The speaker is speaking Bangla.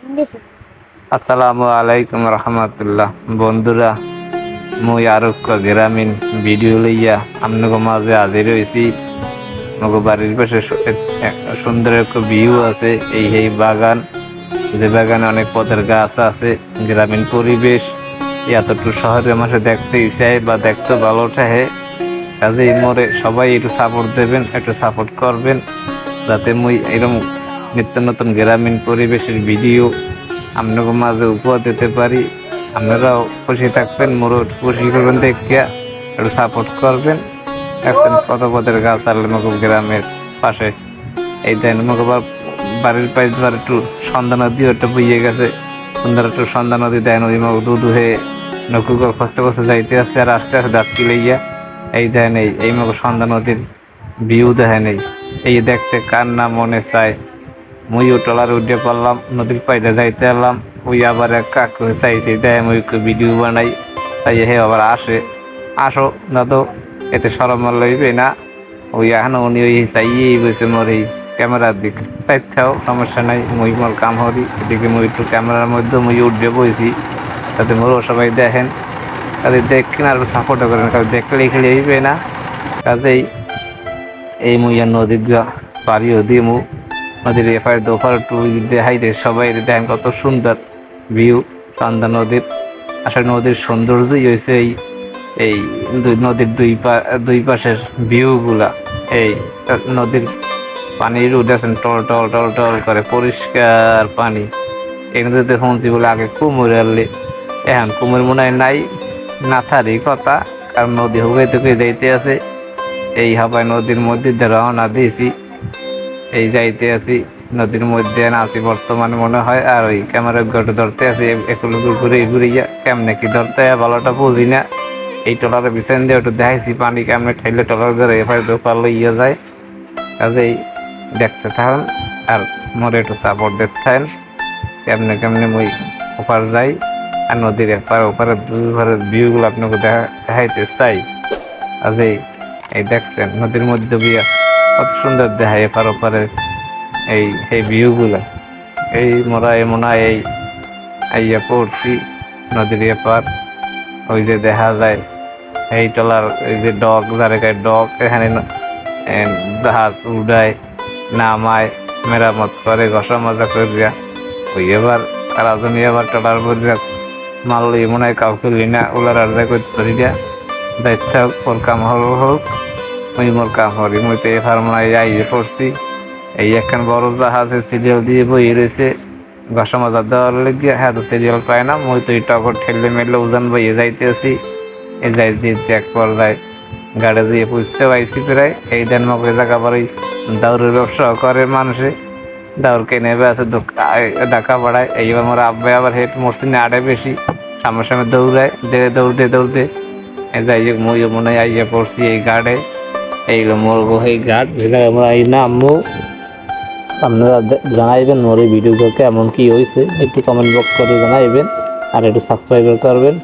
আসসালামু আলাইকুম রহমতুল্লাহ। বন্ধুরা, মুই আরক্ষ গ্রামীণ ভিডিও লইয়া আপনাকে মাঝে হাজির হয়েছি। আমাকে বাড়ির পাশে সুন্দর একটা ভিউ আছে। এই বাগান, যে বাগানে অনেক পদের গাছ আছে, গ্রামীণ পরিবেশ এতটুকু শহরের মাসে দেখতে চাই বা দেখতে ভালো ঠাহে। কাজেই মোরে সবাই একটু সাপোর্ট দেবেন, একটু সাপোর্ট করবেন, যাতে মুই এরকম নিত্য নতুন গ্রামীণ পরিবেশের ভিডিও আপনাকে মাঝে উপহার দিতে পারি। আপনারাও খুশি থাকবেন, মোরও খুশি করবেন, দেখিয়া একটু সাপোর্ট করবেন। দেখছেন কত পদের গাছ আনলে আমাকে গ্রামের পাশে। এই দেন আমাকে বাড়ির পাশ ধর একটু সন্ধ্যা নদীও একটু বইয়ে গেছে, সুন্দর একটু সন্ধ্যা নদী দেয়। নদী আমাকে দুধ হয়ে নৌকো খসতে খসতে যাইতে আসছে আর আস্তে আস্তে যাত্রী লইয়া। এই দেন এই মতো সন্ধ্যা নদীর ভিউ দেখেন। এই দেখতে কার না মনে চায়। মুইও টলার উঠে পড়লাম, নদীর পাইতে যাইতে এলাম। ওই আবার এক কাকু চাইছে দেয় মুই ভিডিও বানাই, তাই হে আবার আসো দাদু, এতে সরম লইবে না। ওই এখন উনি ওই চাইয়েই বসে মোর এই ক্যামেরার দিক চাইতেও সমস্যা নাই। মুই মোর কাম হরি, এদিকে মুই একটু ক্যামেরার মধ্যে মুই উঠবে বইছি, তাতে মোরও সবাই দেখেন। কাজে দেখেন আর সাপোর্টও করেন, কারণ দেখলেই খেলে হইবে না। কাজেই এই মুইয়া নদীর পাড়িও দিয়ে মু নদীর এপার দোপার টু দেখাইতে সবাই দেখেন কত সুন্দর ভিউ সন্ধ্যা নদীর। আসলে নদীর সৌন্দর্যই হয়েছে এই নদীর দুই পাশের ভিউগুলা। এই নদীর পানির উঠেছেন টল টল টল টল করে পরিষ্কার পানি। এই নদীতে শুনছি বলে আগে কুমোর আনলে, এখন কুমোর মনে হয় নাই, না থারি কথা, কারণ নদী হুকে তুকে যাইতে আছে। এই হাবায় নদীর মধ্যে রওনা দিয়েছি, এই যাইতে আছি নদীর মধ্যে আছি বর্তমানে মনে হয়। আর ওই ক্যামেরা গটে ধরতে আছি, এগুলো ঘুরে ঘুরিয়া কেমনে কি ধরতে হয় ভালোটা বুঝি না। এই টলারের পিছন দিয়ে একটু দেখাইছি পানি কেমনে ঠাইলে টলার ঘরে এবার দোপার লইয়া যায়। কাজেই দেখতে থাকুন আর মোরে একটু সাপোর্ট দেখতে থাকেন, কেমনে কেমনে মই ওপার যাই আর নদীর এপার ওপারের দুপারের ভিউগুলো আপনাকে দেখাইতে চাই। কাজেই এই দেখছেন নদীর মধ্যে বিয়া কত সুন্দর দেখায় এপার ওপারে এই ভিউগুলা। এই মোরা মনে হয় আইয়া পড়ছি নদীর এপার। ওই যে দেখা যায় এই টলার, এই যে ডক যারে ডক, এখানে জাহাজ উড়ায় নামায় মেরামত করে ঘষা মজা করিয়া। ওই এবার তারাজনী এবার টলার বলিয়া মারলি মনে হয় কাউকে লিনা ওলার আর যা করতে পারি না। দায়িত্ব ওর কাম হোক, মুই মোর কাম হরি। মুই তো এবার মনে হয় আইয়ে পড়ছি। এই একখান বড় জাহাজে সিরিয়াল দিয়ে বই রয়েছে ঘষা মজা দেওয়ার লেগে। হ্যাঁ, তো সিরিয়াল পায় না। মুই তো এই টকর ঠেললে মেলে ওজন বইয়ে যাইতে আছি। এই যাই যেতে এক পর্যায়ে গাড়ি দিয়ে পুষতে পাইছি প্রায়। এই দেন মকে জায়গা পরে দাউরের ব্যবসা করে মানুষে, দাউর কেনে আছে ঢাকা পাড়ায়। এইবার মোর আব্বা আবার হেঁট মরছিনে আড়ে বেশি সামনে সামনে দৌড়ায়, দৌড়তে যাই যে মুই মনে হয় আইয়া পড়ছি এই গাড়ে। এইগুলো মোর এই গাছ আমরা এই নামবো। আপনারা জানাইবেন মোর এই ভিডিওগুলো কেমন কি হয়েছে, একটু কমেন্ট বক্স করে জানাইবেন আর একটু সাবস্ক্রাইব করবেন।